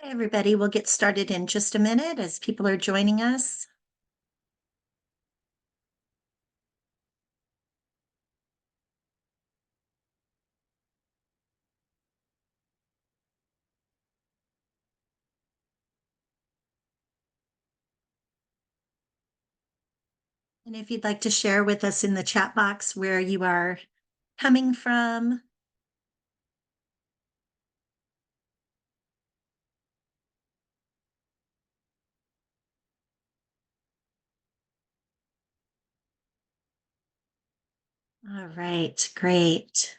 Hi, everybody. We'll get started in just a minute as people are joining us. And if you'd like to share with us in the chat box where you are coming from. All right, great.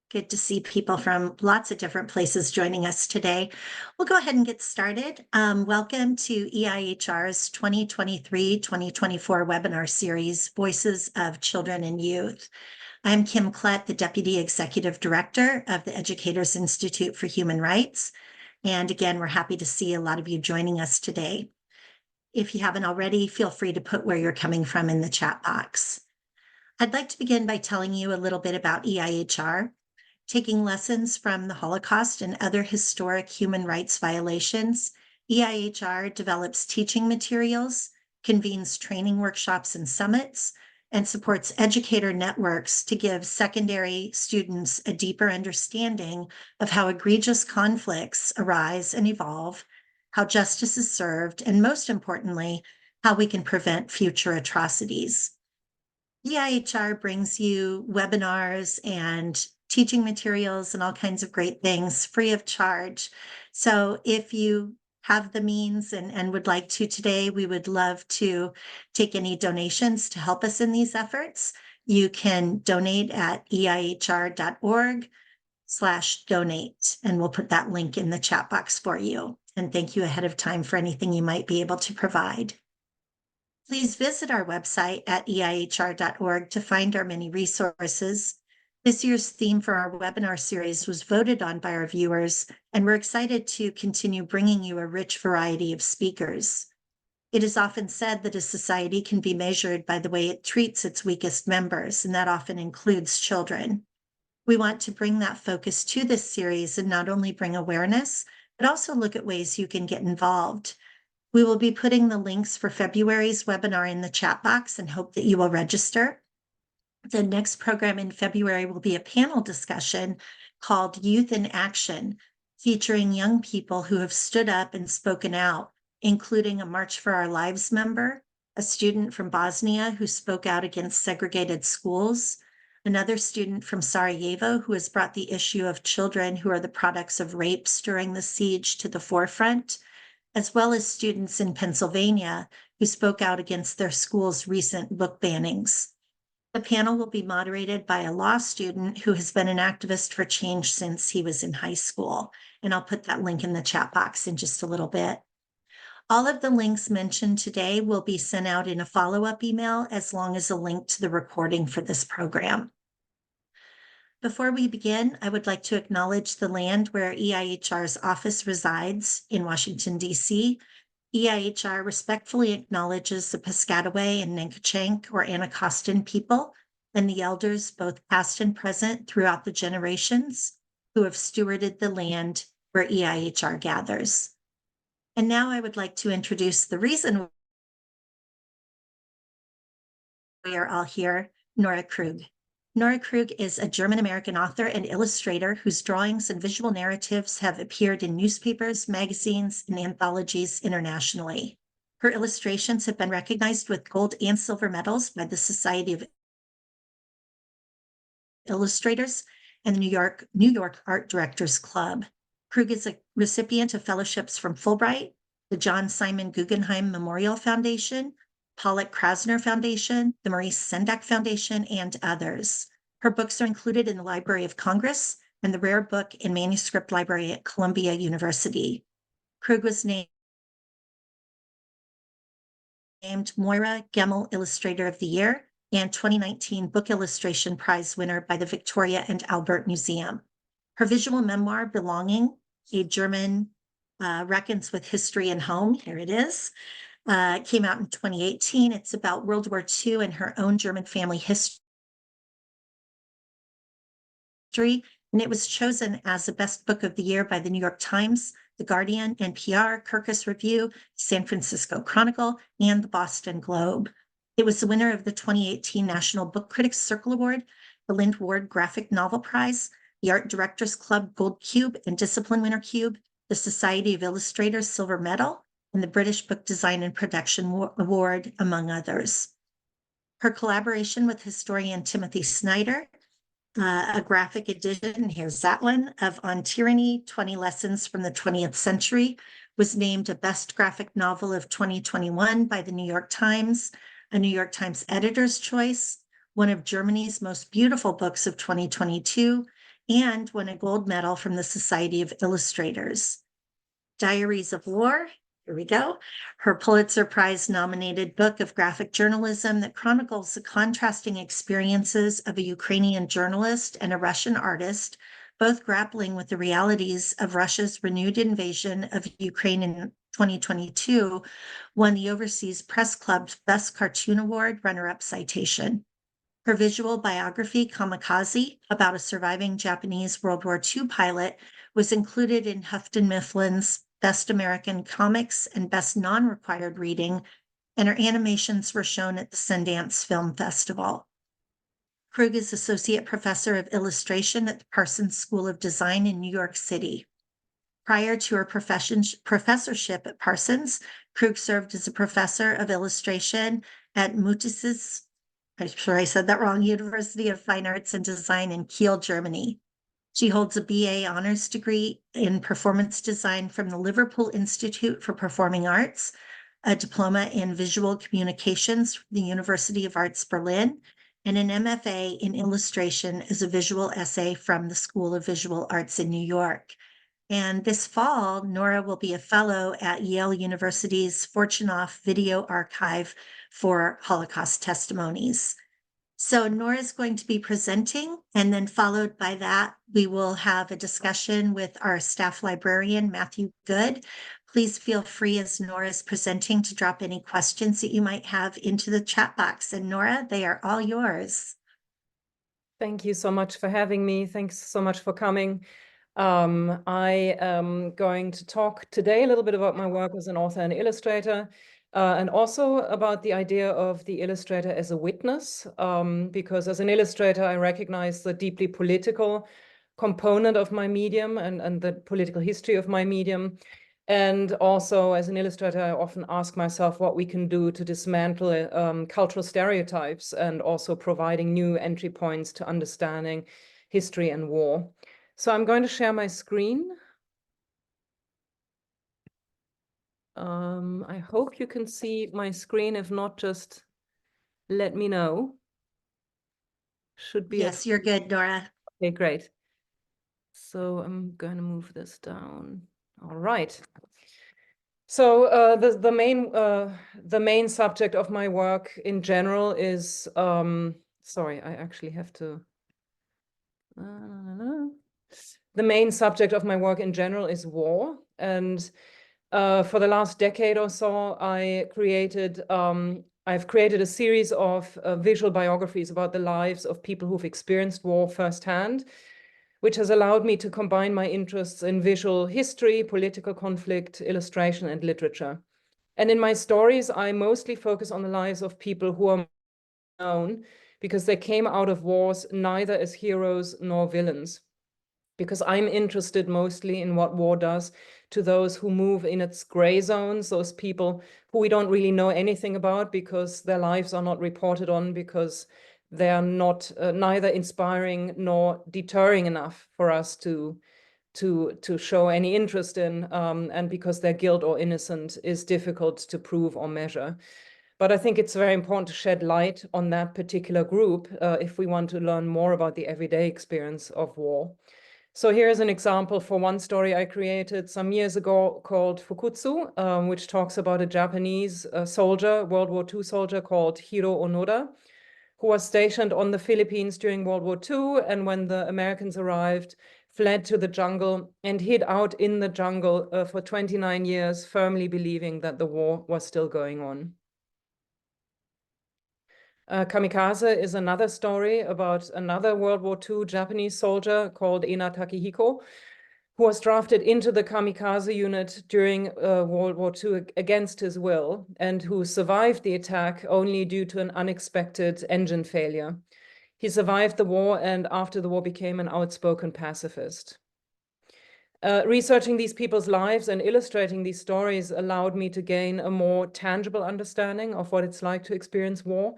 Good to see people from lots of different places joining us today. We'll go ahead and get started. Welcome to EIHR's 2023-2024 webinar series, Voices of Children and Youth. I'm Kim Klett, the Deputy Executive Director of the Educators Institute for Human Rights. And again, we're happy to see a lot of you joining us today. If you haven't already, feel free to put where you're coming from in the chat box. I'd like to begin by telling you a little bit about EIHR. Taking lessons from the Holocaust and other historic human rights violations, EIHR develops teaching materials, convenes training workshops and summits, and supports educator networks to give secondary students a deeper understanding of how egregious conflicts arise and evolve, how justice is served, and most importantly, how we can prevent future atrocities. EIHR brings you webinars and teaching materials and all kinds of great things free of charge. So if you have the means and would like to today, we would love to take any donations to help us in these efforts. You can donate at eihr.org/donate, and we'll put that link in the chat box for you. And thank you ahead of time for anything you might be able to provide. Please visit our website at eihr.org to find our many resources. This year's theme for our webinar series was voted on by our viewers, and we're excited to continue bringing you a rich variety of speakers. It is often said that a society can be measured by the way it treats its weakest members, and that often includes children. We want to bring that focus to this series and not only bring awareness, but also look at ways you can get involved. We will be putting the links for February's webinar in the chat box and hope that you will register. The next program in February will be a panel discussion called Youth in Action, featuring young people who have stood up and spoken out, including a March for Our Lives member, a student from Bosnia who spoke out against segregated schools, another student from Sarajevo who has brought the issue of children who are the products of rapes during the siege to the forefront, as well as students in Pennsylvania who spoke out against their school's recent book bannings. The panel will be moderated by a law student who has been an activist for change since he was in high school, and I'll put that link in the chat box in just a little bit. All of the links mentioned today will be sent out in a follow-up email, as long as a link to the recording for this program. Before we begin, I would like to acknowledge the land where EIHR's office resides in Washington, D.C. EIHR respectfully acknowledges the Piscataway and Nanchang or Anacostan people and the elders, both past and present, throughout the generations who have stewarded the land where EIHR gathers. And now I would like to introduce the reason we are all here, Nora Krug. Nora Krug is a German-American author and illustrator whose drawings and visual narratives have appeared in newspapers, magazines, and anthologies internationally. Her illustrations have been recognized with gold and silver medals by the Society of Illustrators and the New York Art Directors Club. Krug is a recipient of fellowships from Fulbright, the John Simon Guggenheim Memorial Foundation, Pollock Krasner Foundation, the Maurice Sendak Foundation, and others. Her books are included in the Library of Congress and the Rare Book and Manuscript Library at Columbia University. Krug was named Moira Gemmell Illustrator of the Year and 2019 Book Illustration Prize winner by the Victoria and Albert Museum. Her visual memoir, Belonging, a German reckons with history and home, here it is, came out in 2018. It's about World War II and her own German family history and it was chosen as the best book of the year by the New York Times, The Guardian, NPR, Kirkus Review, San Francisco Chronicle, and the Boston Globe. It was the winner of the 2018 National Book Critics Circle Award, the Lynd Graphic Novel Prize, the Art Directors Club Gold Cube and Discipline Winner Cube, the Society of Illustrators Silver Medal, and the British Book Design and Production Award, among others. Her collaboration with historian Timothy Snyder, a graphic edition, here's that one, of On Tyranny, 20 Lessons from the 20th Century, was named a Best Graphic Novel of 2021 by the New York Times, a New York Times Editor's Choice, one of Germany's most beautiful books of 2022, and won a gold medal from the Society of Illustrators. Diaries of War, here we go. Her Pulitzer Prize nominated book of graphic journalism that chronicles the contrasting experiences of a Ukrainian journalist and a Russian artist, both grappling with the realities of Russia's renewed invasion of Ukraine in 2022, won the Overseas Press Club's Best Cartoon Award runner-up citation. Her visual biography, Kamikaze, about a surviving Japanese World War II pilot, was included in Houghton Mifflin's Best American Comics and Best Non-Required Reading, and her animations were shown at the Sundance Film Festival. Krug is Associate Professor of Illustration at the Parsons School of Design in New York City. Prior to her professorship at Parsons, Krug served as a professor of illustration at Mutis's, I'm sure I said that wrong, University of Fine Arts and Design in Kiel, Germany. She holds a BA honors degree in performance design from the Liverpool Institute for Performing Arts, a diploma in visual communications from the University of Arts Berlin, and an MFA in illustration as a visual essay from the School of Visual Arts in New York. And this fall, Nora will be a fellow at Yale University's Fortunoff Video Archive for Holocaust testimonies. So Nora is going to be presenting, and then followed by that, we will have a discussion with our staff librarian, Matthew Good. Please feel free as Nora is presenting to drop any questions that you might have into the chat box. And Nora, they are all yours. Thank you so much for having me. Thanks so much for coming. I am going to talk today a little bit about my work as an author and illustrator, and also about the idea of the illustrator as a witness, because as an illustrator, I recognize the deeply political component of my medium and the political history of my medium. And also as an illustrator, I often ask myself what we can do to dismantle cultural stereotypes and also providing new entry points to understanding history and war. So I'm going to share my screen. I hope you can see my screen. If not, just let me know. Should be. Yes, you're good, Nora. Okay, great. So I'm going to move this down. All right. So the main subject of my work in general is sorry, I actually have to. The main subject of my work in general is war, and for the last decade or so, I've created a series of visual biographies about the lives of people who've experienced war firsthand, which has allowed me to combine my interests in visual history, political conflict, illustration, and literature. And in my stories, I mostly focus on the lives of people who are known because they came out of wars neither as heroes nor villains. Because I'm interested mostly in what war does to those who move in its gray zones, those people who we don't really know anything about because their lives are not reported on, because they are not neither inspiring nor deterring enough for us to show any interest in, and because their guilt or innocence is difficult to prove or measure. But I think it's very important to shed light on that particular group if we want to learn more about the everyday experience of war. So here's an example for one story I created some years ago called Fukutsu, which talks about a Japanese soldier, World War II soldier called Hiro Onoda, who was stationed on the Philippines during World War II, and when the Americans arrived, fled to the jungle and hid out in the jungle for 29 years, firmly believing that the war was still going on. Kamikaze is another story about another World War II Japanese soldier called Ina Takehiko, who was drafted into the kamikaze unit during World War II against his will, and who survived the attack only due to an unexpected engine failure. He survived the war, and after the war became an outspoken pacifist. Researching these people's lives and illustrating these stories allowed me to gain a more tangible understanding of what it's like to experience war.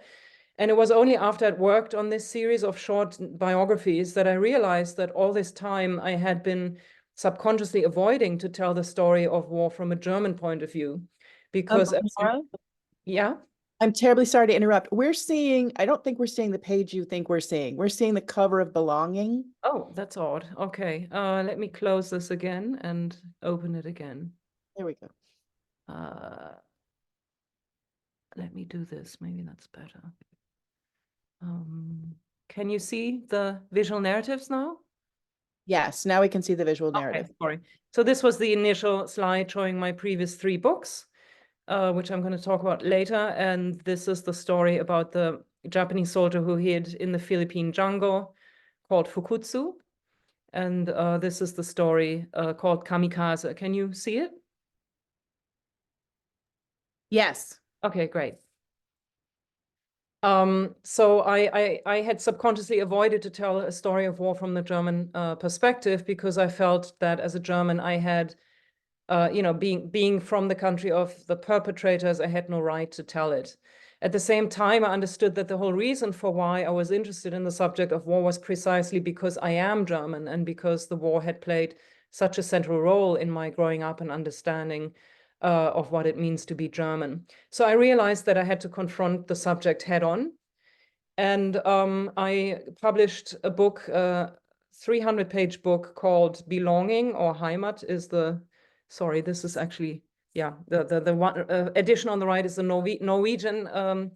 And it was only after I'd worked on this series of short biographies that I realized that all this time I had been subconsciously avoiding to tell the story of war from a German point of view. Because, Nora, yeah? I'm terribly sorry to interrupt. I don't think we're seeing the page you think we're seeing. We're seeing the cover of Belonging. Oh, that's odd. Okay, let me close this again and open it again. There we go. Let me do this. Maybe that's better. Can you see the visual narratives now? Yes, now we can see the visual narrative. Okay, sorry. So this was the initial slide showing my previous 3 books, which I'm going to talk about later. And this is the story about the Japanese soldier who hid in the Philippine jungle called Fukutsu. And this is the story called Kamikaze. Can you see it? Yes. Okay, great. So I had subconsciously avoided to tell a story of war from the German perspective, because I felt that as a German I had, being from the country of the perpetrators, I had no right to tell it. At the same time, I understood that the whole reason for why I was interested in the subject of war was precisely because I am German, and because the war had played such a central role in my growing up and understanding of what it means to be German. So I realized that I had to confront the subject head on. And I published a book, 300-page book called Belonging, or Heimat is the, sorry, this is actually, yeah, the one edition on the right is the Norwegian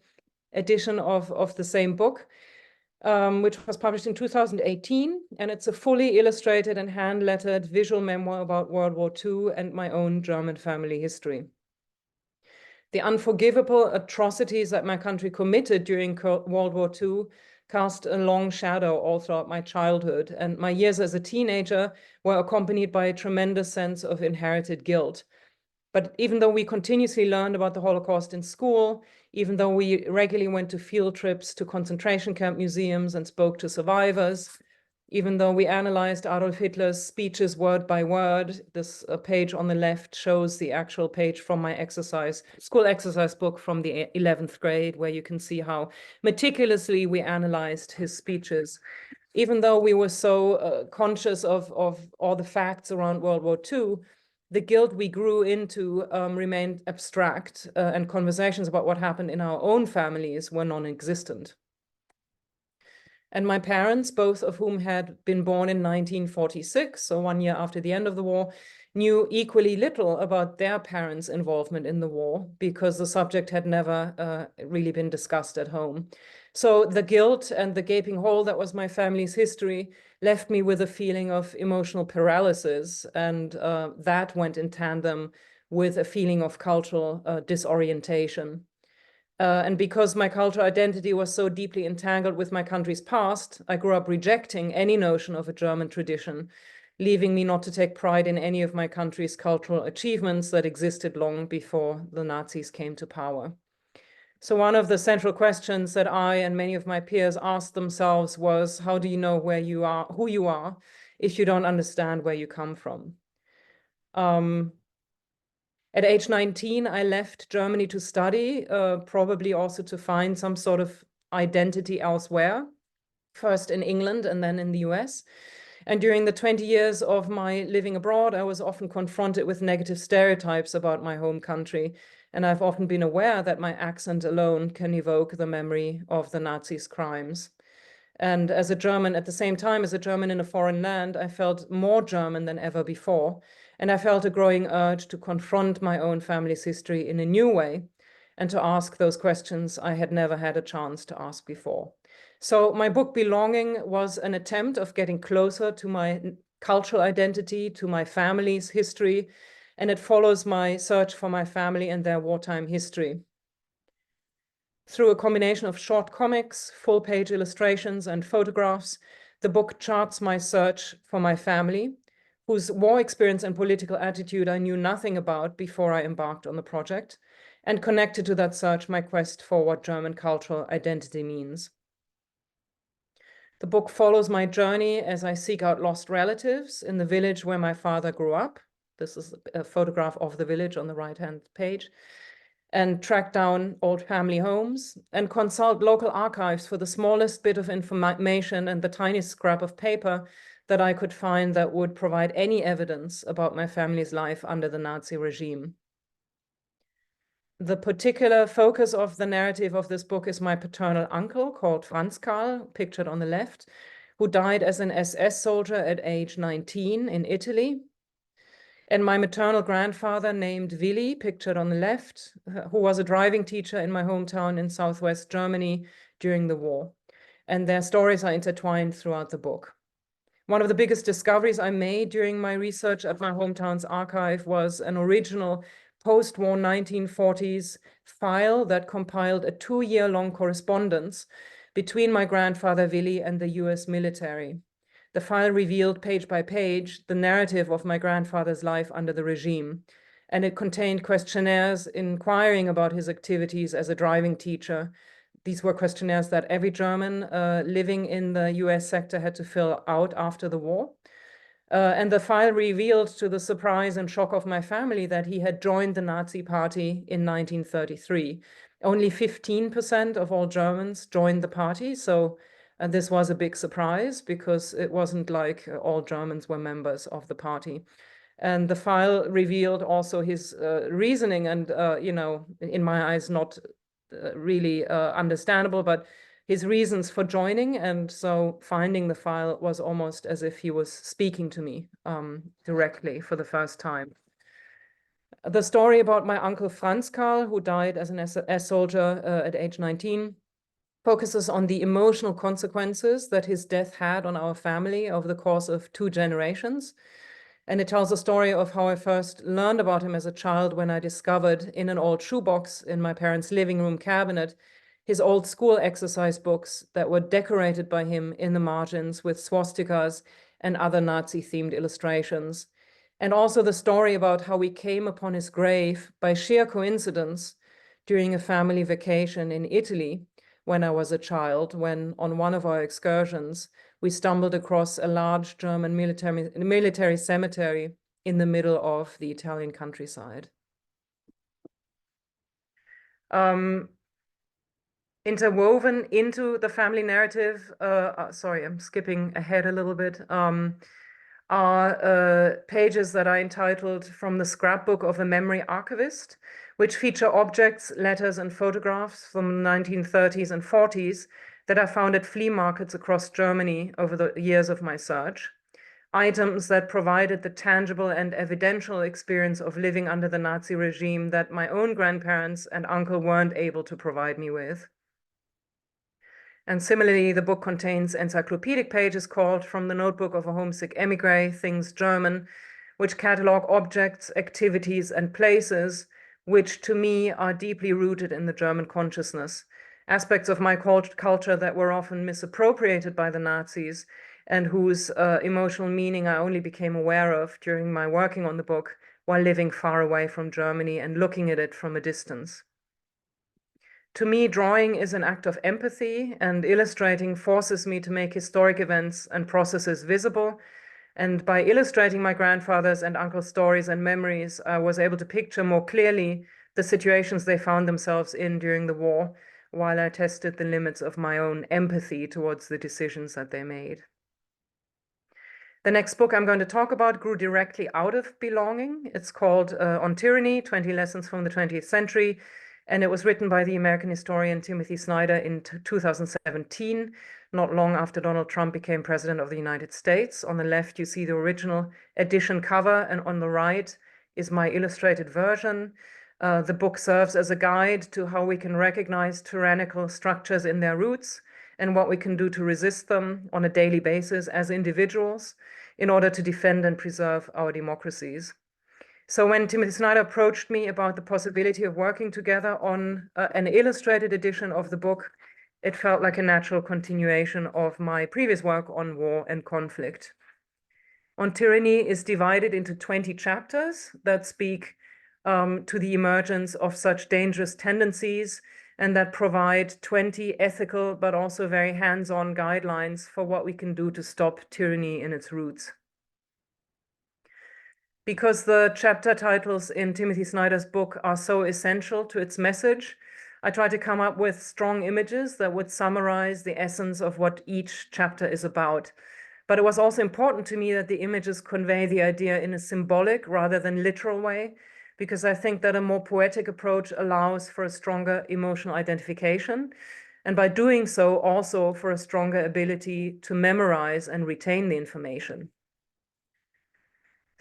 edition of the same book, which was published in 2018. And it's a fully illustrated and hand-lettered visual memoir about World War II and my own German family history. The unforgivable atrocities that my country committed during World War II cast a long shadow all throughout my childhood, and my years as a teenager were accompanied by a tremendous sense of inherited guilt. But even though we continuously learned about the Holocaust in school, even though we regularly went to field trips to concentration camp museums and spoke to survivors, even though we analyzed Adolf Hitler's speeches word by word, this page on the left shows the actual page from my school exercise book from the 11th grade, where you can see how meticulously we analyzed his speeches. Even though we were so conscious of all the facts around World War II, the guilt we grew into remained abstract, and conversations about what happened in our own families were non-existent. And my parents, both of whom had been born in 1946, so 1 year after the end of the war, knew equally little about their parents' involvement in the war, because the subject had never really been discussed at home. So the guilt and the gaping hole that was my family's history left me with a feeling of emotional paralysis, and that went in tandem with a feeling of cultural disorientation. And because my cultural identity was so deeply entangled with my country's past, I grew up rejecting any notion of a German tradition, leaving me not to take pride in any of my country's cultural achievements that existed long before the Nazis came to power. So one of the central questions that I and many of my peers asked themselves was, how do you know where you are, who you are, if you don't understand where you come from? At age 19, I left Germany to study, probably also to find some sort of identity elsewhere, first in England and then in the US. And during the 20 years of my living abroad, I was often confronted with negative stereotypes about my home country. And I've often been aware that my accent alone can evoke the memory of the Nazis' crimes. And as a German, at the same time, as a German in a foreign land, I felt more German than ever before. And I felt a growing urge to confront my own family's history in a new way, and to ask those questions I had never had a chance to ask before. So my book Belonging was an attempt of getting closer to my cultural identity, to my family's history, and it follows my search for my family and their wartime history. Through a combination of short comics, full-page illustrations, and photographs, the book charts my search for my family, whose war experience and political attitude I knew nothing about before I embarked on the project, and connected to that search my quest for what German cultural identity means. The book follows my journey as I seek out lost relatives in the village where my father grew up. This is a photograph of the village on the right-hand page. And track down old family homes and consult local archives for the smallest bit of information and the tiniest scrap of paper that I could find that would provide any evidence about my family's life under the Nazi regime. The particular focus of the narrative of this book is my paternal uncle, called Franz Karl, pictured on the left, who died as an SS soldier at age 19 in Italy. And my maternal grandfather, named Willi, pictured on the left, who was a driving teacher in my hometown in Southwest Germany during the war. And their stories are intertwined throughout the book. One of the biggest discoveries I made during my research at my hometown's archive was an original post-war 1940s file that compiled a 2-year-long correspondence between my grandfather Willi and the US military. The file revealed page by page the narrative of my grandfather's life under the regime, and it contained questionnaires inquiring about his activities as a driving teacher. These were questionnaires that every German living in the US sector had to fill out after the war. And the file revealed, to the surprise and shock of my family, that he had joined the Nazi Party in 1933. Only 15% of all Germans joined the party, so this was a big surprise because it wasn't like all Germans were members of the party. And the file revealed also his reasoning and, in my eyes, not really understandable, but his reasons for joining. And so finding the file was almost as if he was speaking to me directly for the first time. The story about my uncle Franz Karl, who died as an SS soldier at age 19, focuses on the emotional consequences that his death had on our family over the course of 2 generations. And it tells a story of how I first learned about him as a child when I discovered in an old shoebox in my parents' living room cabinet his old school exercise books that were decorated by him in the margins with swastikas and other Nazi-themed illustrations. And also the story about how we came upon his grave by sheer coincidence during a family vacation in Italy when I was a child, when on one of our excursions, we stumbled across a large German military cemetery in the middle of the Italian countryside. Interwoven into the family narrative, sorry, I'm skipping ahead a little bit, are pages that I entitled From the Scrapbook of a Memory Archivist, which feature objects, letters, and photographs from the 1930s and 40s that I found at flea markets across Germany over the years of my search. Items that provided the tangible and evidential experience of living under the Nazi regime that my own grandparents and uncle weren't able to provide me with. And similarly, the book contains encyclopedic pages called From the Notebook of a Homesick Emigre, Things German, which catalog objects, activities, and places which to me are deeply rooted in the German consciousness, aspects of my culture that were often misappropriated by the Nazis and whose emotional meaning I only became aware of during my working on the book while living far away from Germany and looking at it from a distance. To me, drawing is an act of empathy, and illustrating forces me to make historic events and processes visible. And by illustrating my grandfather's and uncle's stories and memories, I was able to picture more clearly the situations they found themselves in during the war, while I tested the limits of my own empathy towards the decisions that they made. The next book I'm going to talk about grew directly out of belonging. It's called On Tyranny, 20 Lessons from the 20th Century. And it was written by the American historian Timothy Snyder in 2017, not long after Donald Trump became president of the United States. On the left, you see the original edition cover, and on the right is my illustrated version. The book serves as a guide to how we can recognize tyrannical structures in their roots and what we can do to resist them on a daily basis as individuals in order to defend and preserve our democracies. So when Timothy Snyder approached me about the possibility of working together on an illustrated edition of the book, it felt like a natural continuation of my previous work on war and conflict. On Tyranny is divided into 20 chapters that speak to the emergence of such dangerous tendencies and that provide 20 ethical but also very hands-on guidelines for what we can do to stop tyranny in its roots. Because the chapter titles in Timothy Snyder's book are so essential to its message, I try to come up with strong images that would summarize the essence of what each chapter is about. But it was also important to me that the images convey the idea in a symbolic rather than literal way, because I think that a more poetic approach allows for a stronger emotional identification, and by doing so, also for a stronger ability to memorize and retain the information.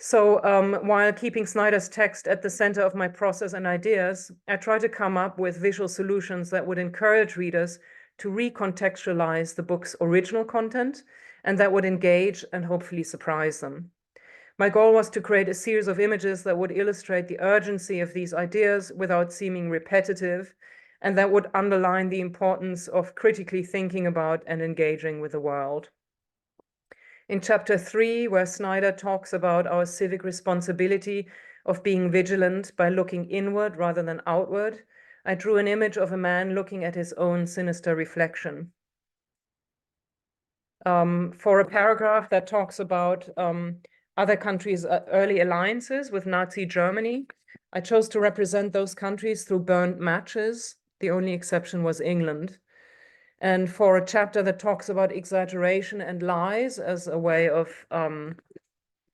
So while keeping Snyder's text at the center of my process and ideas, I try to come up with visual solutions that would encourage readers to recontextualize the book's original content and that would engage and hopefully surprise them. My goal was to create a series of images that would illustrate the urgency of these ideas without seeming repetitive, and that would underline the importance of critically thinking about and engaging with the world. In chapter 3, where Snyder talks about our civic responsibility of being vigilant by looking inward rather than outward, I drew an image of a man looking at his own sinister reflection. For a paragraph that talks about other countries' early alliances with Nazi Germany, I chose to represent those countries through burnt matches. The only exception was England. And for a chapter that talks about exaggeration and lies as a way of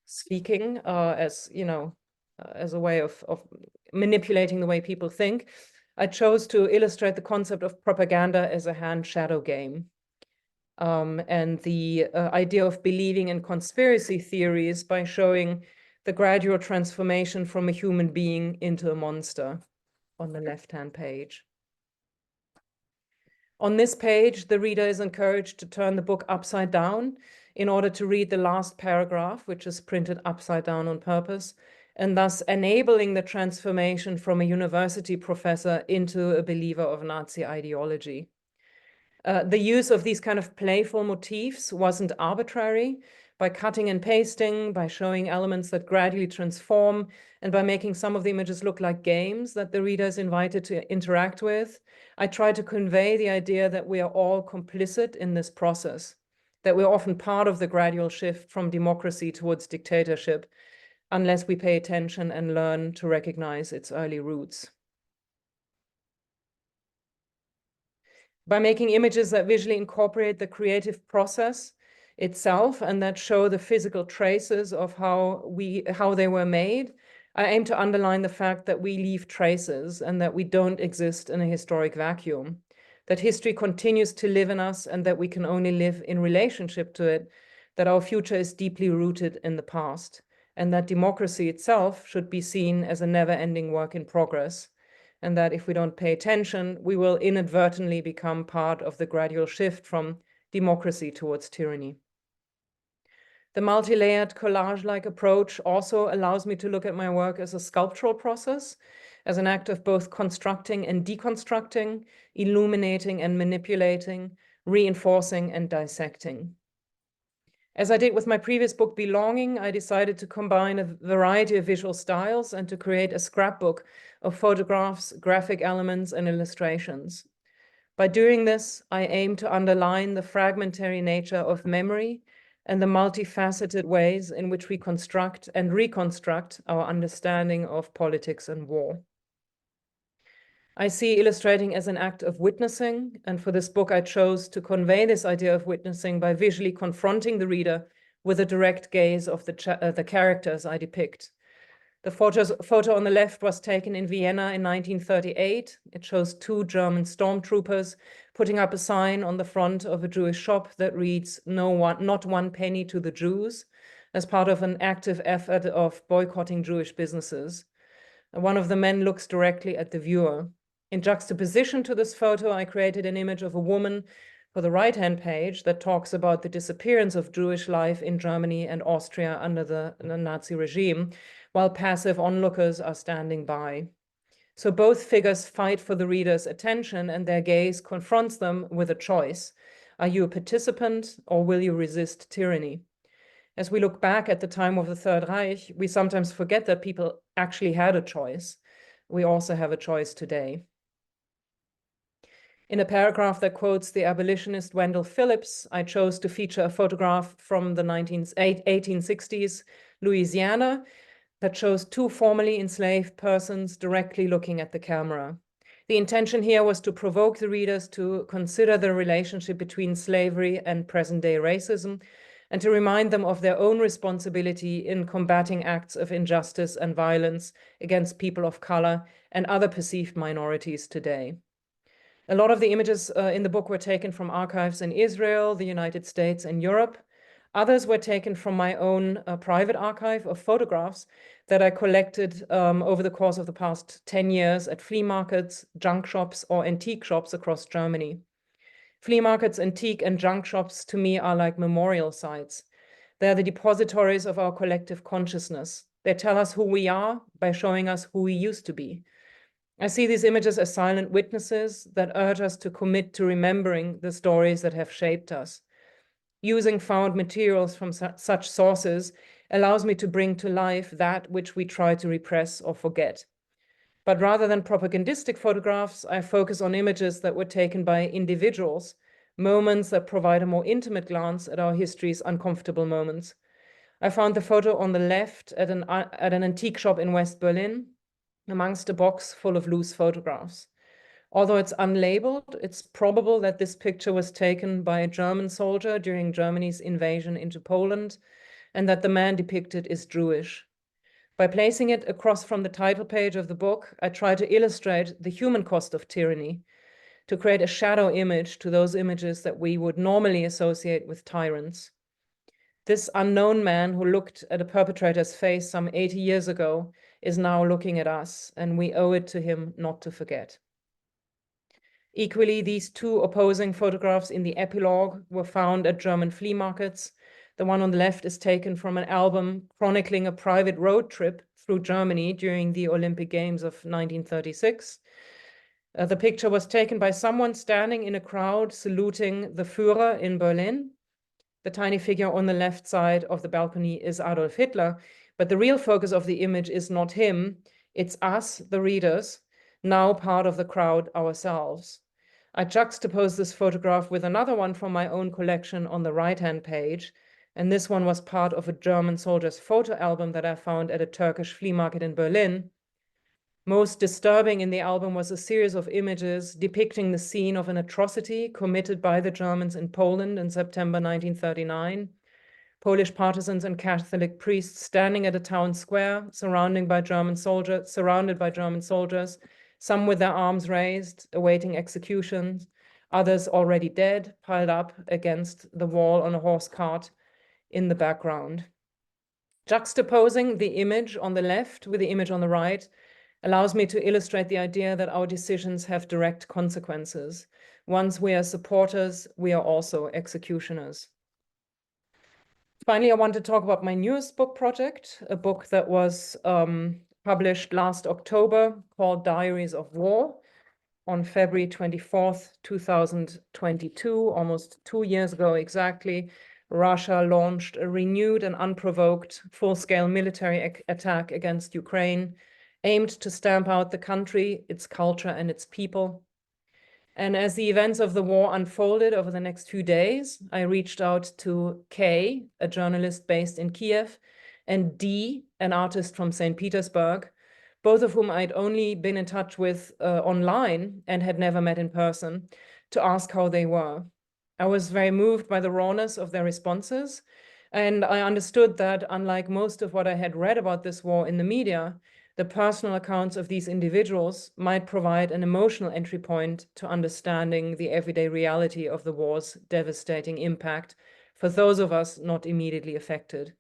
speaking, as a way of manipulating the way people think, I chose to illustrate the concept of propaganda as a hand-shadow game. And the idea of believing in conspiracy theories by showing the gradual transformation from a human being into a monster on the left-hand page. On this page, the reader is encouraged to turn the book upside down in order to read the last paragraph, which is printed upside down on purpose, and thus enabling the transformation from a university professor into a believer of Nazi ideology. The use of these kind of playful motifs wasn't arbitrary. By cutting and pasting, by showing elements that gradually transform, and by making some of the images look like games that the reader is invited to interact with, I try to convey the idea that we are all complicit in this process, that we're often part of the gradual shift from democracy towards dictatorship, unless we pay attention and learn to recognize its early roots. By making images that visually incorporate the creative process itself and that show the physical traces of how they were made, I aim to underline the fact that we leave traces and that we don't exist in a historic vacuum, that history continues to live in us and that we can only live in relationship to it, that our future is deeply rooted in the past, and that democracy itself should be seen as a never-ending work in progress, and that if we don't pay attention, we will inadvertently become part of the gradual shift from democracy towards tyranny. The multi-layered collage-like approach also allows me to look at my work as a sculptural process, as an act of both constructing and deconstructing, illuminating and manipulating, reinforcing and dissecting. As I did with my previous book, Belonging, I decided to combine a variety of visual styles and to create a scrapbook of photographs, graphic elements, and illustrations. By doing this, I aim to underline the fragmentary nature of memory and the multifaceted ways in which we construct and reconstruct our understanding of politics and war. I see illustrating as an act of witnessing, and for this book I chose to convey this idea of witnessing by visually confronting the reader with a direct gaze of the characters I depict. The photo on the left was taken in Vienna in 1938. It shows 2 German stormtroopers putting up a sign on the front of a Jewish shop that reads, "Not one penny to the Jews," as part of an active effort of boycotting Jewish businesses. One of the men looks directly at the viewer. In juxtaposition to this photo, I created an image of a woman for the right-hand page that talks about the disappearance of Jewish life in Germany and Austria under the Nazi regime, while passive onlookers are standing by. So both figures fight for the reader's attention, and their gaze confronts them with a choice. Are you a participant, or will you resist tyranny? As we look back at the time of the Third Reich, we sometimes forget that people actually had a choice. We also have a choice today. In a paragraph that quotes the abolitionist Wendell Phillips, I chose to feature a photograph from the 1860s Louisiana that shows two formerly enslaved persons directly looking at the camera. The intention here was to provoke the readers to consider the relationship between slavery and present-day racism, and to remind them of their own responsibility in combating acts of injustice and violence against people of color and other perceived minorities today. A lot of the images in the book were taken from archives in Israel, the United States, and Europe. Others were taken from my own private archive of photographs that I collected over the course of the past 10 years at flea markets, junk shops, or antique shops across Germany. Flea markets, antique, and junk shops to me are like memorial sites. They're the depositories of our collective consciousness. They tell us who we are by showing us who we used to be. I see these images as silent witnesses that urge us to commit to remembering the stories that have shaped us. Using found materials from such sources allows me to bring to life that which we try to repress or forget. But rather than propagandistic photographs, I focus on images that were taken by individuals, moments that provide a more intimate glance at our history's uncomfortable moments. I found the photo on the left at an antique shop in West Berlin, amongst a box full of loose photographs. Although it's unlabeled, it's probable that this picture was taken by a German soldier during Germany's invasion into Poland, and that the man depicted is Jewish. By placing it across from the title page of the book, I try to illustrate the human cost of tyranny, to create a shadow image to those images that we would normally associate with tyrants. This unknown man who looked at a perpetrator's face some 80 years ago is now looking at us, and we owe it to him not to forget. Equally, these two opposing photographs in the epilogue were found at German flea markets. The one on the left is taken from an album chronicling a private road trip through Germany during the Olympic Games of 1936. The picture was taken by someone standing in a crowd saluting the Führer in Berlin. The tiny figure on the left side of the balcony is Adolf Hitler, but the real focus of the image is not him, it's us, the readers, now part of the crowd ourselves. I juxtapose this photograph with another one from my own collection on the right-hand page, and this one was part of a German soldier's photo album that I found at a Turkish flea market in Berlin. Most disturbing in the album was a series of images depicting the scene of an atrocity committed by the Germans in Poland in September 1939. Polish partisans and Catholic priests standing at a town square, surrounded by German soldiers, some with their arms raised, awaiting execution, others already dead, piled up against the wall on a horse cart in the background. Juxtaposing the image on the left with the image on the right allows me to illustrate the idea that our decisions have direct consequences. Once we are supporters, we are also executioners. Finally, I want to talk about my newest book project, a book that was published last October called Diaries of War. On February 24th, 2022, almost 2 years ago exactly, Russia launched a renewed and unprovoked full-scale military attack against Ukraine, aimed to stamp out the country, its culture, and its people. And as the events of the war unfolded over the next few days, I reached out to Kay, a journalist based in Kiev, and D, an artist from St. Petersburg, both of whom I'd only been in touch with online and had never met in person, to ask how they were. I was very moved by the rawness of their responses, and I understood that, unlike most of what I had read about this war in the media, the personal accounts of these individuals might provide an emotional entry point to understanding the everyday reality of the war's devastating impact for those of us not immediately affected.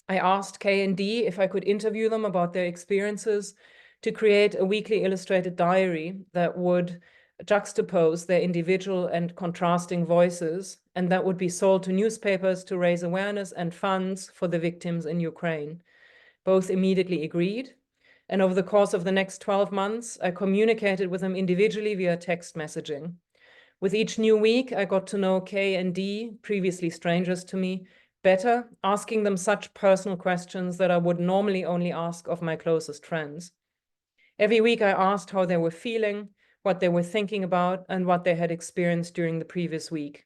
I asked Kay and D if I could interview them about their experiences to create a weekly illustrated diary that would juxtapose their individual and contrasting voices, and that would be sold to newspapers to raise awareness and funds for the victims in Ukraine. Both immediately agreed, and over the course of the next 12 months, I communicated with them individually via text messaging. With each new week, I got to know K and D, previously strangers to me, better, asking them such personal questions that I would normally only ask of my closest friends. Every week I asked how they were feeling, what they were thinking about, and what they had experienced during the previous week.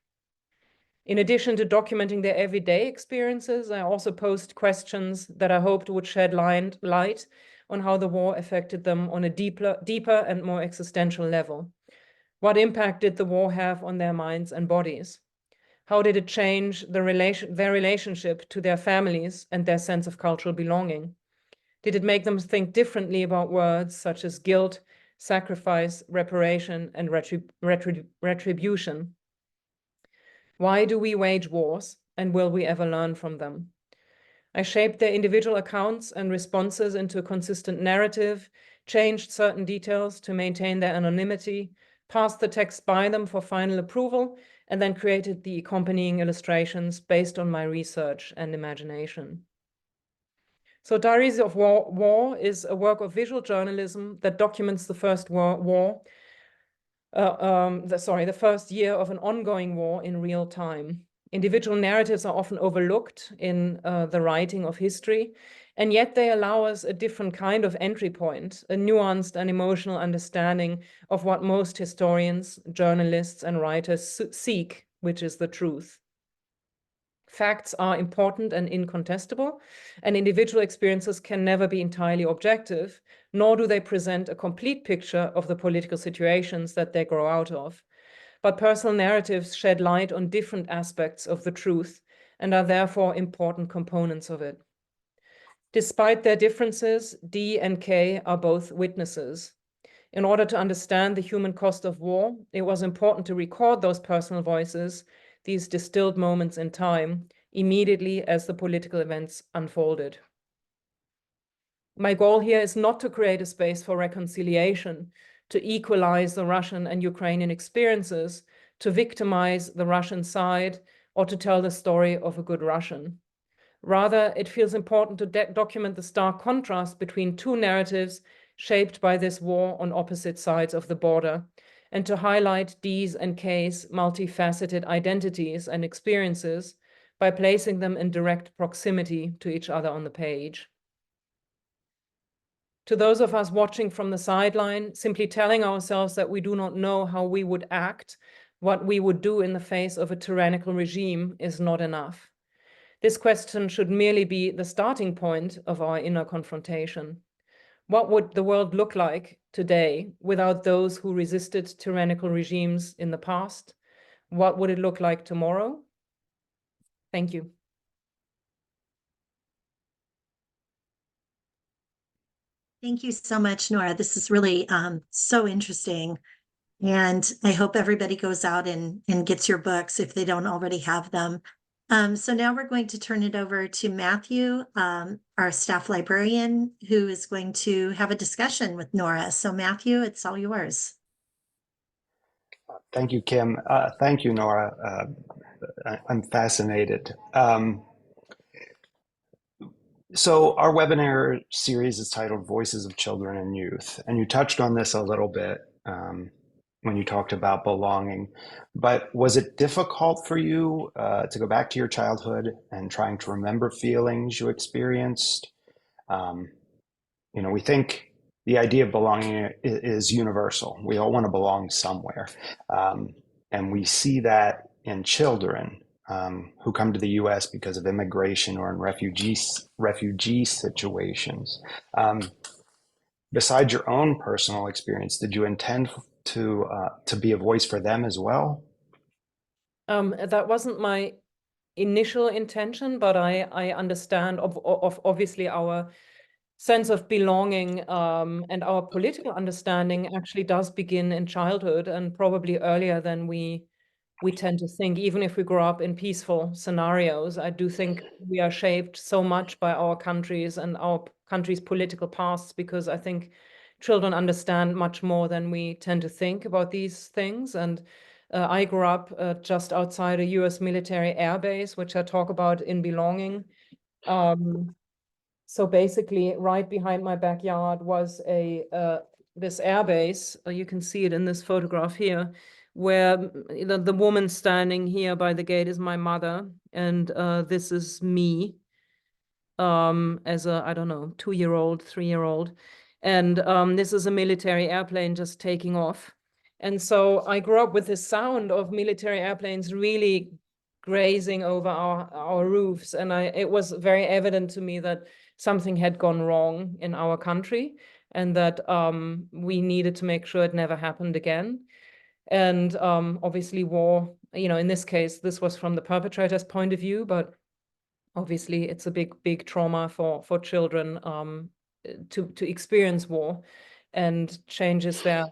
In addition to documenting their everyday experiences, I also posed questions that I hoped would shed light on how the war affected them on a deeper and more existential level. What impact did the war have on their minds and bodies? How did it change their relationship to their families and their sense of cultural belonging? Did it make them think differently about words such as guilt, sacrifice, reparation, and retribution? Why do we wage wars, and will we ever learn from them? I shaped their individual accounts and responses into a consistent narrative, changed certain details to maintain their anonymity, passed the text by them for final approval, and then created the accompanying illustrations based on my research and imagination. So Diaries of War is a work of visual journalism that documents the first the first year of an ongoing war in real time. Individual narratives are often overlooked in the writing of history, and yet they allow us a different kind of entry point, a nuanced and emotional understanding of what most historians, journalists, and writers seek, which is the truth. Facts are important and incontestable, and individual experiences can never be entirely objective, nor do they present a complete picture of the political situations that they grow out of. But personal narratives shed light on different aspects of the truth and are therefore important components of it. Despite their differences, D and K are both witnesses. In order to understand the human cost of war, it was important to record those personal voices, these distilled moments in time, immediately as the political events unfolded. My goal here is not to create a space for reconciliation, to equalize the Russian and Ukrainian experiences, to victimize the Russian side, or to tell the story of a good Russian. Rather, it feels important to document the stark contrast between two narratives shaped by this war on opposite sides of the border, and to highlight D's and K's multifaceted identities and experiences by placing them in direct proximity to each other on the page. To those of us watching from the sideline, simply telling ourselves that we do not know how we would act, what we would do in the face of a tyrannical regime is not enough. This question should merely be the starting point of our inner confrontation. What would the world look like today without those who resisted tyrannical regimes in the past? What would it look like tomorrow? Thank you. Thank you so much, Nora. This is really so interesting. And I hope everybody goes out and gets your books if they don't already have them. So now we're going to turn it over to Matthew, our staff librarian, who is going to have a discussion with Nora. So Matthew, it's all yours. Thank you, Kim. Thank you, Nora. I'm fascinated. So our webinar series is titled Voices of Children and Youth, and you touched on this a little bit when you talked about belonging, but was it difficult for you to go back to your childhood and trying to remember feelings you experienced? We think the idea of belonging is universal. We all want to belong somewhere. And we see that in children who come to the US because of immigration or in refugee situations. Besides your own personal experience, did you intend to be a voice for them as well? That wasn't my initial intention, but I understand of obviously our sense of belonging and our political understanding actually does begin in childhood and probably earlier than we tend to think. Even if we grow up in peaceful scenarios, I do think we are shaped so much by our countries and our country's political pasts, because I think children understand much more than we tend to think about these things. And I grew up just outside a US military air base, which I talk about in Belonging. So basically, right behind my backyard was this air base. You can see it in this photograph here, where the woman standing here by the gate is my mother, and this is me as a, I don't know, 2-year-old, 3-year-old. And this is a military airplane just taking off. And so I grew up with the sound of military airplanes really grazing over our roofs. And it was very evident to me that something had gone wrong in our country, and that we needed to make sure it never happened again. And obviously war, in this case, this was from the perpetrator's point of view, but obviously it's a big trauma for children to experience war, and changes their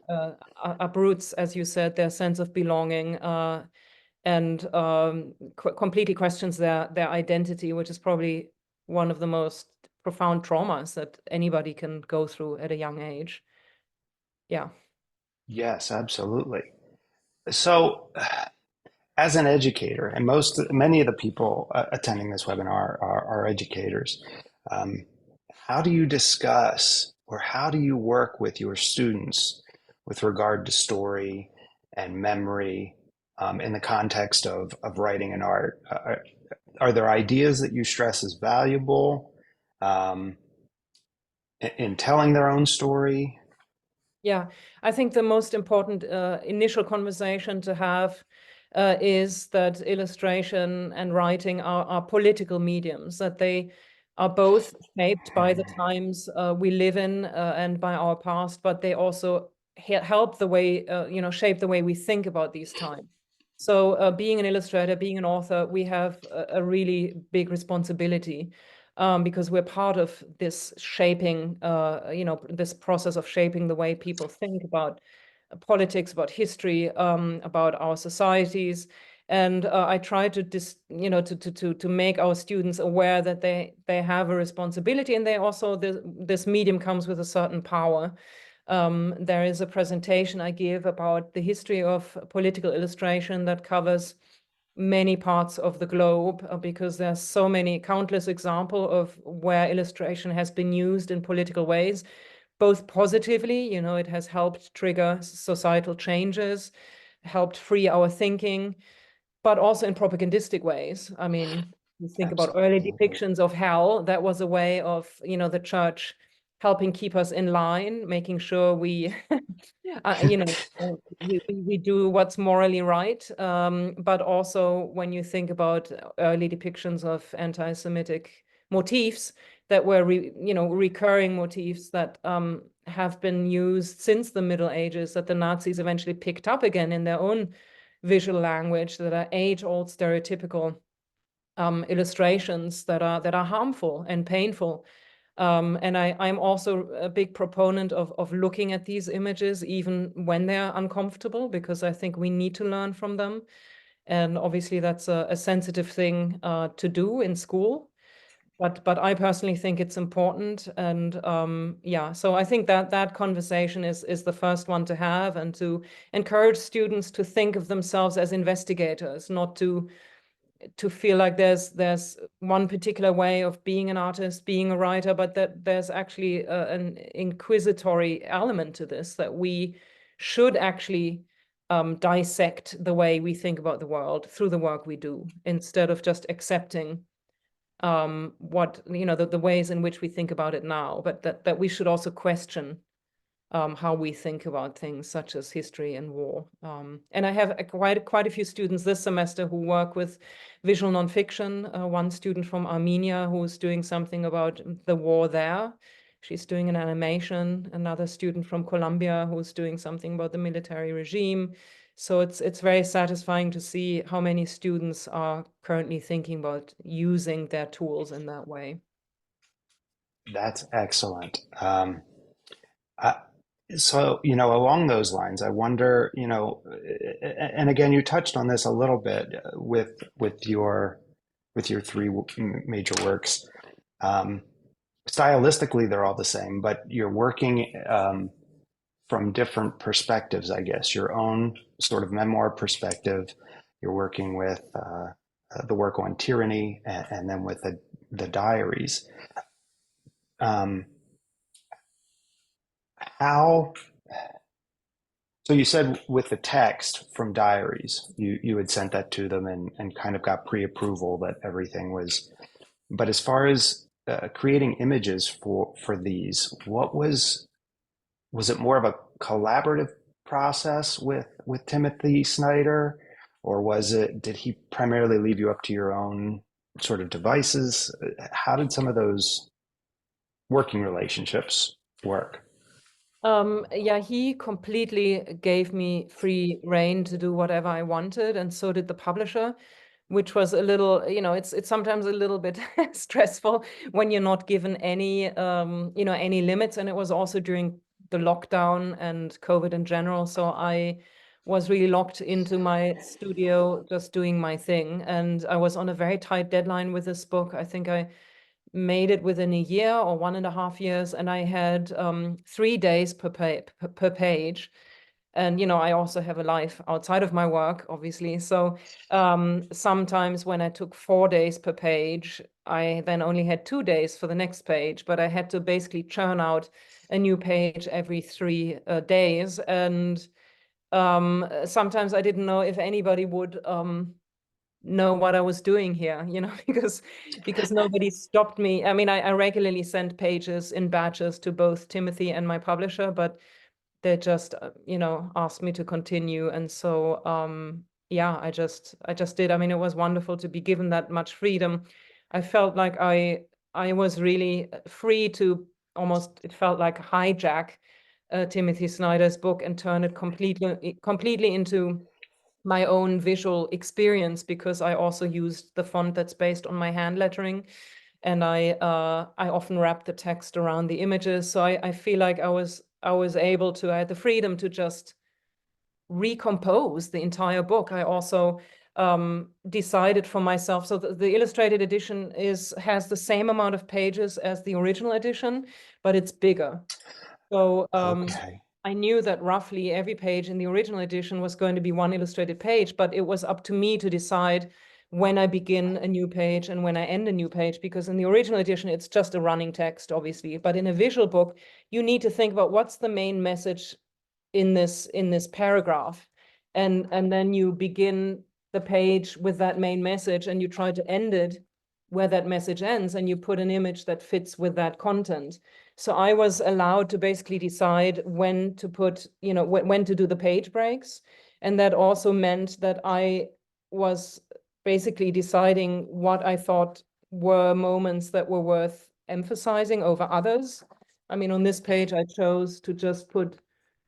uproots, as you said, their sense of belonging, and completely questions their identity, which is probably one of the most profound traumas that anybody can go through at a young age. Yeah. Yes, absolutely. So, as an educator, and many of the people attending this webinar are educators, how do you discuss, or how do you work with your students with regard to story and memory in the context of writing and art? Are there ideas that you stress as valuable in telling their own story? Yeah, I think the most important initial conversation to have is that illustration and writing are political mediums, that they are both shaped by the times we live in and by our past, but they also help the way, shape the way we think about these times. So being an illustrator, being an author, we have a really big responsibility. Because we're part of this shaping, this process of shaping the way people think about politics, about history, about our societies. And I try to to make our students aware that they have a responsibility, and they also, this medium comes with a certain power. There is a presentation I give about the history of political illustration that covers many parts of the globe, because there's so many countless examples of where illustration has been used in political ways, both positively, it has helped trigger societal changes, helped free our thinking, but also in propagandistic ways. I mean, you think about early depictions of hell, that was a way of, the church helping keep us in line, making sure we, we do what's morally right. But also when you think about early depictions of anti-Semitic motifs that were, recurring motifs that have been used since the Middle Ages, that the Nazis eventually picked up again in their own visual language, that are age-old stereotypical illustrations that are harmful and painful. And I'm also a big proponent of looking at these images, even when they're uncomfortable, because I think we need to learn from them. And obviously that's a sensitive thing to do in school. But I personally think it's important. And yeah, so I think that conversation is the first one to have, and to encourage students to think of themselves as investigators, not to feel like there's one particular way of being an artist, being a writer, but that there's actually an inquisitory element to this, that we should actually dissect the way we think about the world through the work we do, instead of just accepting what, the ways in which we think about it now, but that we should also question how we think about things such as history and war. And I have quite a few students this semester who work with visual nonfiction. One student from Armenia who's doing something about the war there. She's doing an animation. Another student from Colombia who's doing something about the military regime. So it's very satisfying to see how many students are currently thinking about using their tools in that way. That's excellent. So, along those lines, I wonder, and again, you touched on this a little bit with your three major works. Stylistically, they're all the same, but you're working from different perspectives, I guess, your own sort of memoir perspective. You're working with the work on tyranny, and then with the diaries. How, so you said with the text from diaries, you had sent that to them and kind of got pre-approval that everything was, but as far as creating images for these, was it more of a collaborative process with Timothy Snyder, or did he primarily leave you up to your own sort of devices? How did some of those working relationships work? Yeah, he completely gave me free rein to do whatever I wanted, and so did the publisher, which was a little, it's sometimes a little bit stressful when you're not given any, any limits. And it was also during the lockdown and COVID in general. So I was really locked into my studio, just doing my thing. And I was on a very tight deadline with this book. I think I made it within a year or 1.5 years, and I had 3 days per page. And I also have a life outside of my work, obviously. So sometimes when I took 4 days per page, I then only had 2 days for the next page, but I had to basically churn out a new page every 3 days. And sometimes I didn't know if anybody would know what I was doing here, because nobody stopped me. I mean, I regularly sent pages in batches to both Timothy and my publisher, but they just, asked me to continue. And so, yeah, I just did. I mean, it was wonderful to be given that much freedom. I felt like I was really free to almost, it felt like hijack Timothy Snyder's book and turn it completely into my own visual experience, because I also used the font that's based on my hand lettering, and I often wrap the text around the images. So I feel like I was able to, I had the freedom to just recompose the entire book. I also decided for myself, so the illustrated edition has the same amount of pages as the original edition, but it's bigger. So Okay. I knew that roughly every page in the original edition was going to be one illustrated page, but it was up to me to decide when I begin a new page and when I end a new page, because in the original edition, it's just a running text, obviously. But in a visual book, you need to think about what's the main message in this paragraph. And then you begin the page with that main message, and you try to end it where that message ends, and you put an image that fits with that content. So I was allowed to basically decide when to put, when to do the page breaks. And that also meant that I was basically deciding what I thought were moments that were worth emphasizing over others. I mean, on this page, I chose to just put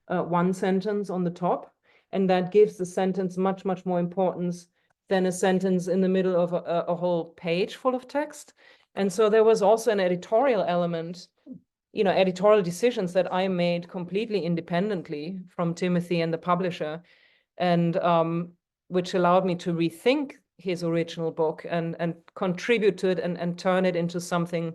one sentence on the top, and that gives the sentence much, much more importance than a sentence in the middle of a whole page full of text. And so there was also an editorial element, editorial decisions that I made completely independently from Timothy and the publisher, and which allowed me to rethink his original book and contribute to it and turn it into something,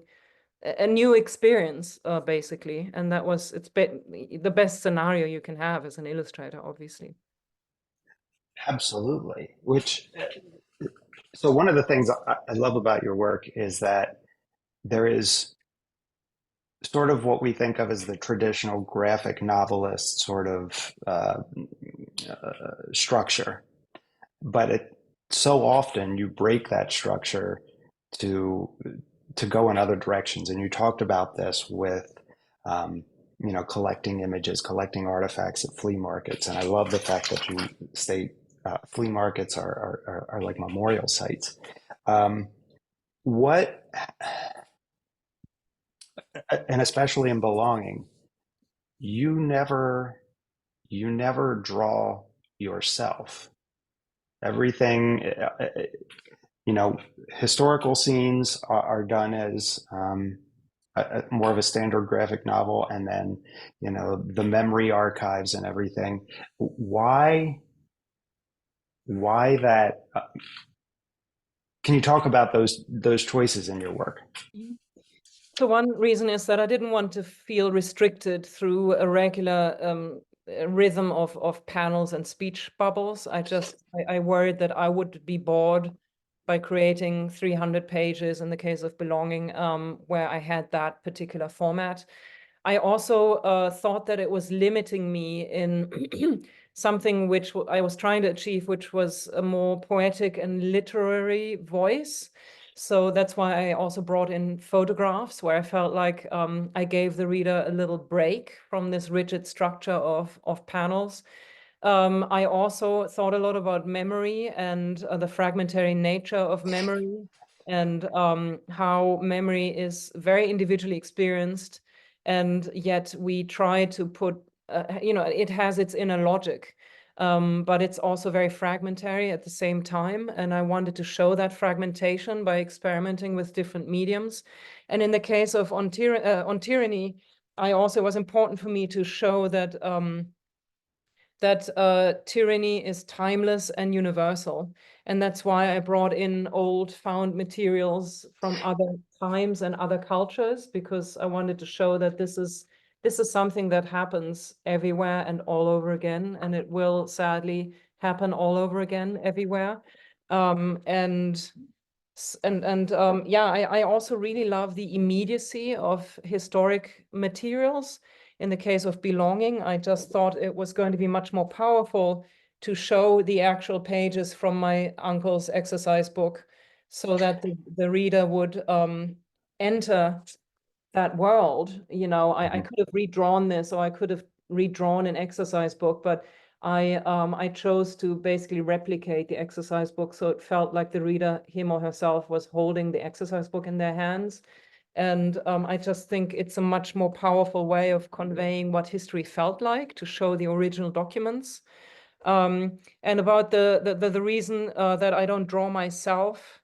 a new experience, basically. And it's the best scenario you can have as an illustrator, obviously. Absolutely. So one of the things I love about your work is that there is sort of what we think of as the traditional graphic novelist sort of structure, but so often you break that structure to go in other directions. And you talked about this with collecting images, collecting artifacts at flea markets. And I love the fact that you state flea markets are like memorial sites. What, and especially in belonging, you never draw yourself. Everything, historical scenes are done as more of a standard graphic novel, and then the memory archives and everything. Why that? Can you talk about those choices in your work? So one reason is that I didn't want to feel restricted through a regular rhythm of panels and speech bubbles. I worried that I would be bored by creating 300 pages in the case of Belonging, where I had that particular format. I also thought that it was limiting me in something which I was trying to achieve, which was a more poetic and literary voice. So that's why I also brought in photographs, where I felt like I gave the reader a little break from this rigid structure of panels. I also thought a lot about memory and the fragmentary nature of memory, and how memory is very individually experienced, and yet we try to put, it has its inner logic. But it's also very fragmentary at the same time. And I wanted to show that fragmentation by experimenting with different mediums. And in the case of On Tyranny, it was important for me to show that tyranny is timeless and universal. And that's why I brought in old found materials from other times and other cultures, because I wanted to show that this is something that happens everywhere and all over again, and it will sadly happen all over again everywhere. I also really love the immediacy of historic materials. In the case of Belonging, I just thought it was going to be much more powerful to show the actual pages from my uncle's exercise book, so that the reader would enter that world. I could have redrawn this, or I could have redrawn an exercise book, but I chose to basically replicate the exercise book, so it felt like the reader, him or herself, was holding the exercise book in their hands. And I just think it's a much more powerful way of conveying what history felt like, to show the original documents. And about the reason that I don't draw myself,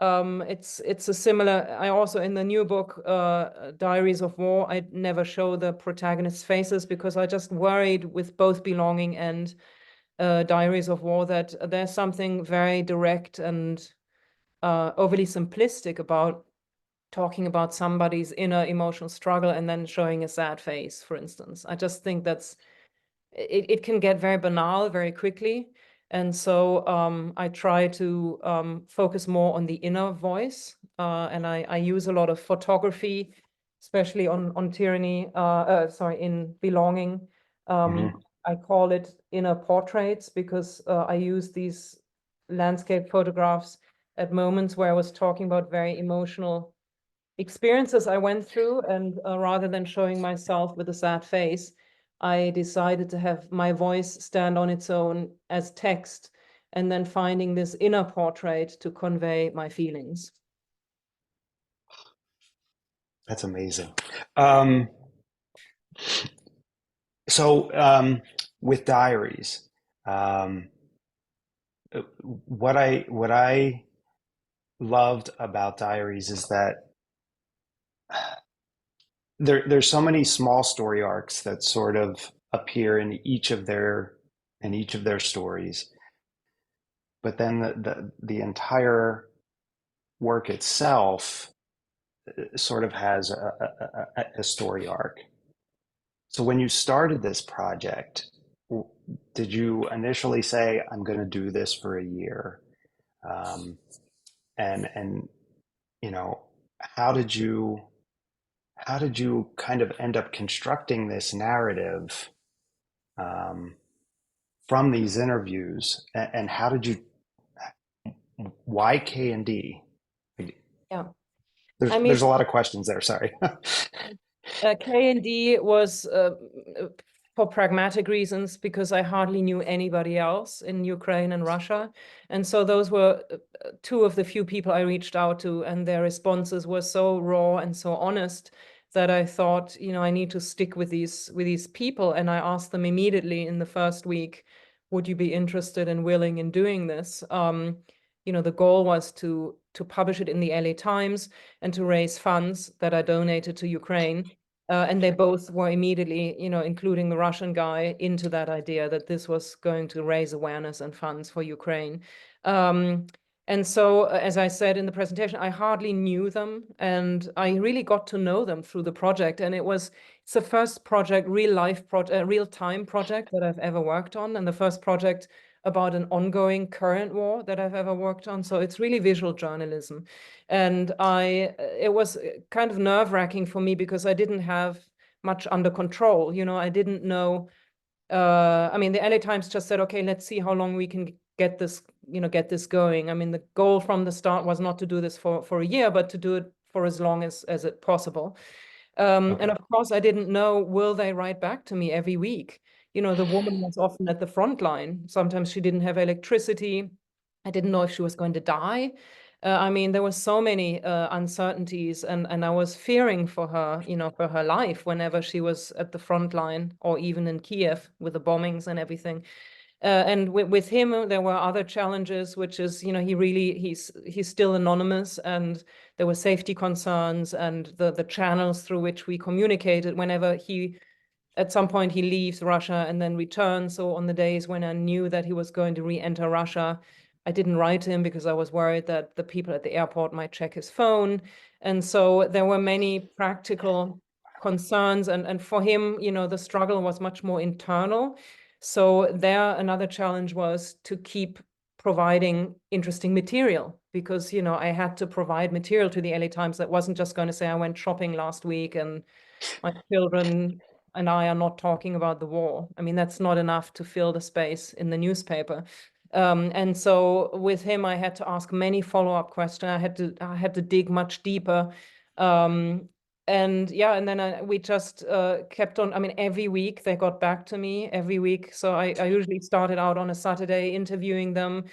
it's a similar. I also, in the new book, Diaries of War, I never show the protagonists' faces, because I just worried with both Belonging and Diaries of War that there's something very direct and overly simplistic about talking about somebody's inner emotional struggle and then showing a sad face, for instance. I just think it can get very banal very quickly. And so I try to focus more on the inner voice. And I use a lot of photography, especially on Tyranny, in Belonging. I call it inner portraits, because I use these landscape photographs at moments where I was talking about very emotional experiences I went through, and rather than showing myself with a sad face, I decided to have my voice stand on its own as text, and then finding this inner portrait to convey my feelings. That's amazing. With Diaries, what I loved about Diaries is that there's so many small story arcs that sort of appear in each of their stories, but then the entire work itself sort of has a story arc. So when you started this project, did you initially say, I'm going to do this for a year? And how did you kind of end up constructing this narrative from these interviews, and why K&D? Yeah, there's a lot of questions there. Sorry. K&D was for pragmatic reasons, because I hardly knew anybody else in Ukraine and Russia. And so those were two of the few people I reached out to, and their responses were so raw and so honest that I thought, I need to stick with these people. And I asked them immediately in the first week, would you be interested and willing in doing this? The goal was to publish it in the LA Times and to raise funds that I donated to Ukraine. And they both were immediately, including the Russian guy, into that idea that this was going to raise awareness and funds for Ukraine. And so, as I said in the presentation, I hardly knew them, and I really got to know them through the project. And it's the first project, real-time project that I've ever worked on, and the first project about an ongoing current war that I've ever worked on. So it's really visual journalism. And it was kind of nerve-wracking for me because I didn't have much under control. I didn't know. I mean, the LA Times just said, okay, let's see how long we can get this going. I mean, the goal from the start was not to do this for a year, but to do it for as long as it possible. Okay. And of course, I didn't know, will they write back to me every week? The woman was often at the front line. Sometimes she didn't have electricity. I didn't know if she was going to die. I mean, there were so many uncertainties, and I was fearing for her, for her life whenever she was at the front line, or even in Kiev with the bombings and everything. And with him, there were other challenges, which is, he's still anonymous, and there were safety concerns, and the channels through which we communicated whenever at some point he leaves Russia and then returns. So on the days when I knew that he was going to re-enter Russia, I didn't write him because I was worried that the people at the airport might check his phone. And so there were many practical concerns. And for him, the struggle was much more internal. So another challenge was to keep providing interesting material, because, I had to provide material to the LA Times that wasn't just going to say, I went shopping last week and my children and I are not talking about the war. I mean, that's not enough to fill the space in the newspaper. And so with him, I had to ask many follow-up questions. I had to dig much deeper. And then we just kept on. I mean, every week they got back to me, every week. So I usually started out on a Saturday interviewing them,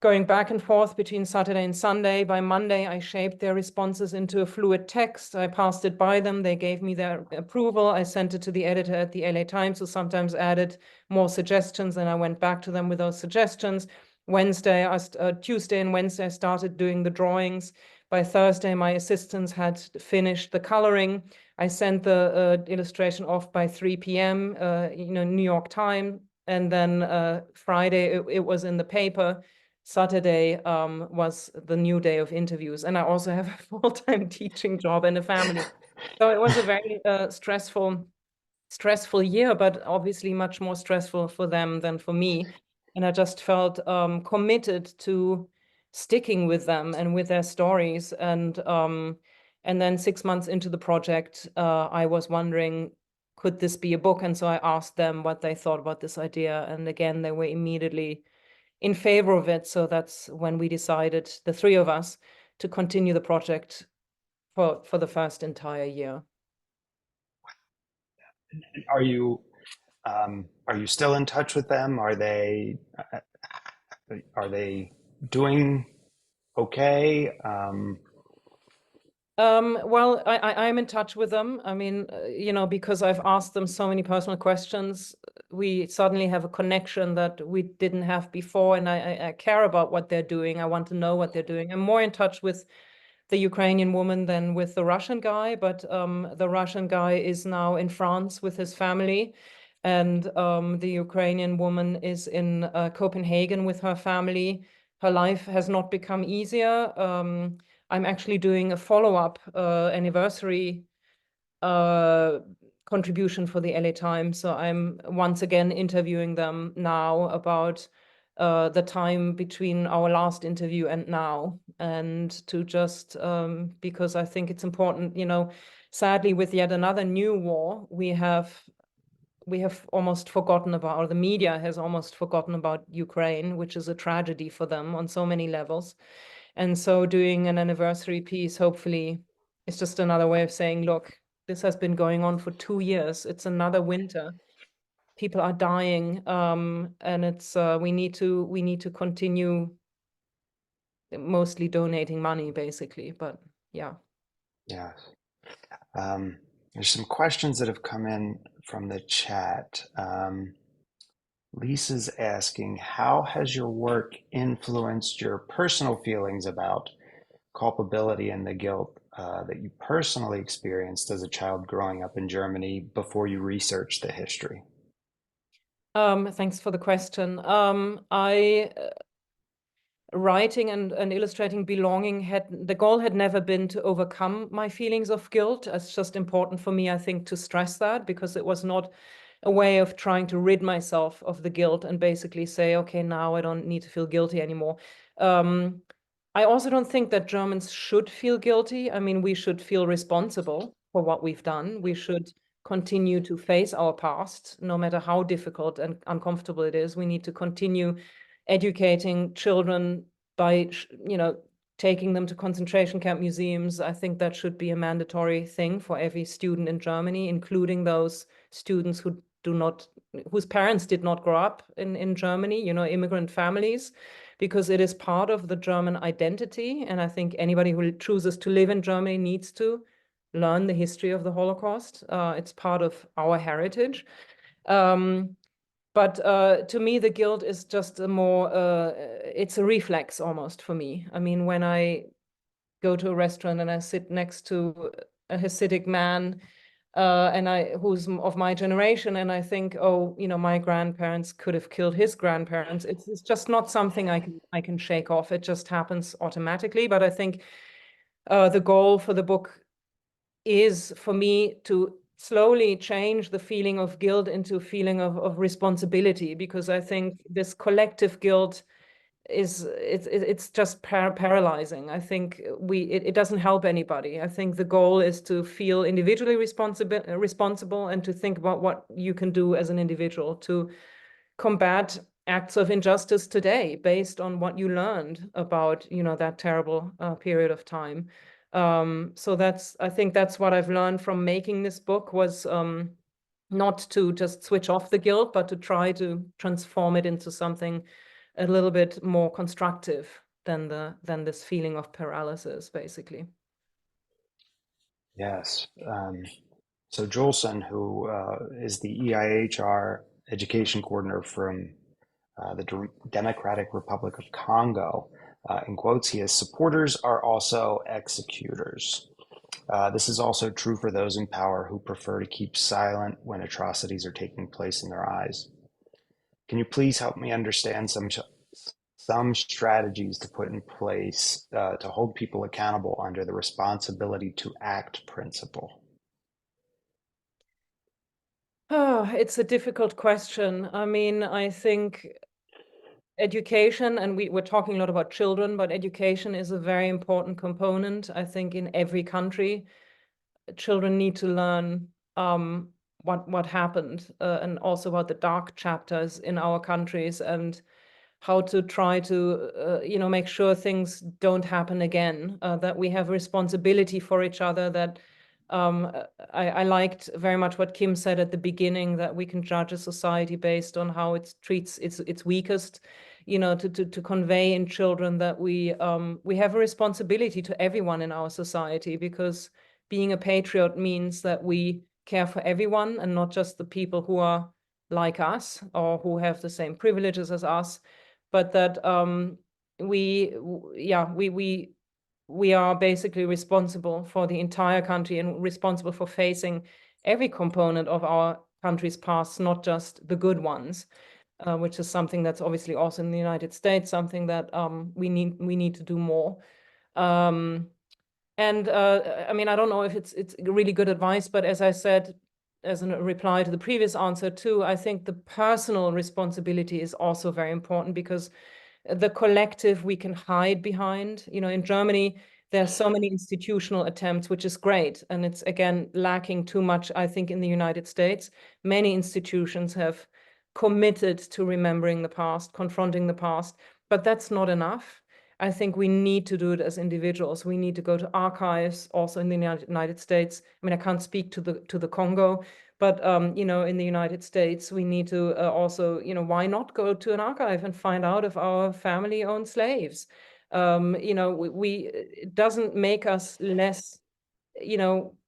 going back and forth between Saturday and Sunday. By Monday, I shaped their responses into a fluid text. I passed it by them. They gave me their approval. I sent it to the editor at the LA Times, who sometimes added more suggestions, and I went back to them with those suggestions. Tuesday and Wednesday, I started doing the drawings. By Thursday, my assistants had finished the coloring. I sent the illustration off by 3 p.m., New York time. And then Friday, it was in the paper. Saturday was the new day of interviews. And I also have a full-time teaching job and a family. So it was a very stressful year, but obviously much more stressful for them than for me. And I just felt committed to sticking with them and with their stories. And then 6 months into the project, I was wondering, could this be a book? And so I asked them what they thought about this idea. And again, they were immediately in favor of it. So that's when we decided, the three of us, to continue the project for the first entire year. Are you still in touch with them? Are they doing okay? Well, I'm in touch with them. I mean, because I've asked them so many personal questions, we suddenly have a connection that we didn't have before. And I care about what they're doing. I want to know what they're doing. I'm more in touch with the Ukrainian woman than with the Russian guy, but the Russian guy is now in France with his family. And the Ukrainian woman is in Copenhagen with her family. Her life has not become easier. I'm actually doing a follow-up anniversary contribution for the LA Times. So I'm once again interviewing them now about the time between our last interview and now, and to just because I think it's important, sadly, with yet another new war, we have almost forgotten about, or the media has almost forgotten about Ukraine, which is a tragedy for them on so many levels. And so doing an anniversary piece, hopefully, is just another way of saying, look, this has been going on for 2 years. It's another winter. People are dying, and it's we need to continue mostly donating money, basically. But yeah. Yeah. There's some questions that have come in from the chat. Lisa's asking, how has your work influenced your personal feelings about culpability and the guilt that you personally experienced as a child growing up in Germany before you researched the history? Thanks for the question. writing and illustrating belonging, the goal had never been to overcome my feelings of guilt. It's just important for me, I think, to stress that, because it was not a way of trying to rid myself of the guilt and basically say, okay, now I don't need to feel guilty anymore. I also don't think that Germans should feel guilty. I mean, we should feel responsible for what we've done. We should continue to face our past, no matter how difficult and uncomfortable it is. We need to continue educating children by, taking them to concentration camp museums. I think that should be a mandatory thing for every student in Germany, including those students whose parents did not grow up in Germany, immigrant families, because it is part of the German identity. And I think anybody who chooses to live in Germany needs to learn the history of the Holocaust. It's part of our heritage. But to me, the guilt is just it's a reflex almost for me. I mean, when I go to a restaurant and I sit next to a Hasidic man who's of my generation, and I think, oh, my grandparents could have killed his grandparents. It's just not something I can shake off. It just happens automatically. But I think the goal for the book is for me to slowly change the feeling of guilt into a feeling of responsibility, because I think this collective guilt it's just paralyzing. I think it doesn't help anybody. I think the goal is to feel individually responsible and to think about what you can do as an individual to combat acts of injustice today based on what you learned about, that terrible period of time. So I think that's what I've learned from making this book, was not to just switch off the guilt, but to try to transform it into something a little bit more constructive than this feeling of paralysis, basically. Yes. So Jolson, who is the EIHR education coordinator from the Democratic Republic of Congo, in quotes, he has, "Supporters are also executors. This is also true for those in power who prefer to keep silent when atrocities are taking place in their eyes. Can you please help me understand some strategies to put in place to hold people accountable under the responsibility to act principle?" Oh, it's a difficult question. I mean, I think education, and we're talking a lot about children, but education is a very important component. I think in every country, children need to learn what happened and also about the dark chapters in our countries, and how to try to, make sure things don't happen again, that we have responsibility for each other, that I liked very much what Kim said at the beginning, that we can judge a society based on how it treats its weakest, to convey in children that we have a responsibility to everyone in our society, because being a patriot means that we care for everyone and not just the people who are like us or who have the same privileges as us, but that we are basically responsible for the entire country and responsible for facing every component of our country's past, not just the good ones, which is something that's obviously also in the United States, something that we need to do more. I mean, I don't know if it's really good advice, but as I said, as a reply to the previous answer too, I think the personal responsibility is also very important, because the collective we can hide behind. In Germany, there are so many institutional attempts, which is great. And it's, again, lacking too much, I think, in the United States. Many institutions have committed to remembering the past, confronting the past, but that's not enough. I think we need to do it as individuals. We need to go to archives, also in the United States. I mean, I can't speak to the Congo, but in the United States, we need to also, why not go to an archive and find out if our family owned slaves? It doesn't make us less.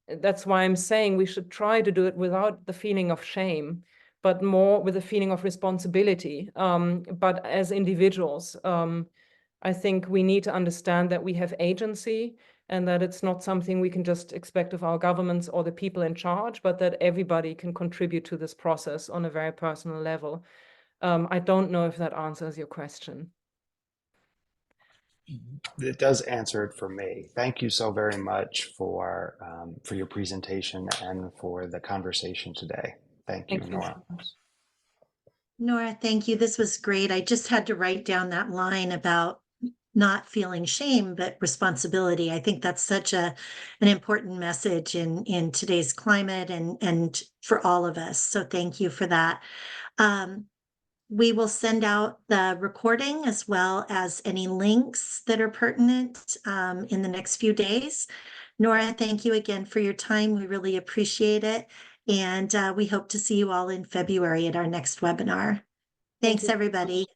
That's why I'm saying we should try to do it without the feeling of shame, but more with a feeling of responsibility. But as individuals, I think we need to understand that we have agency, and that it's not something we can just expect of our governments or the people in charge, but that everybody can contribute to this process on a very personal level. I don't know if that answers your question. it does answer it for me. Thank you so very much for your presentation and for the conversation today. Thank you, Thank you Nora. so much. Nora, thank you. This was great. I just had to write down that line about not feeling shame, but responsibility. I think that's such an important message in today's climate and for all of us. So thank you for that. We will send out the recording as well as any links that are pertinent in the next few days. Nora, thank you again for your time. We really appreciate it. And we hope to see you all in February at our next webinar. Thanks, you. everybody.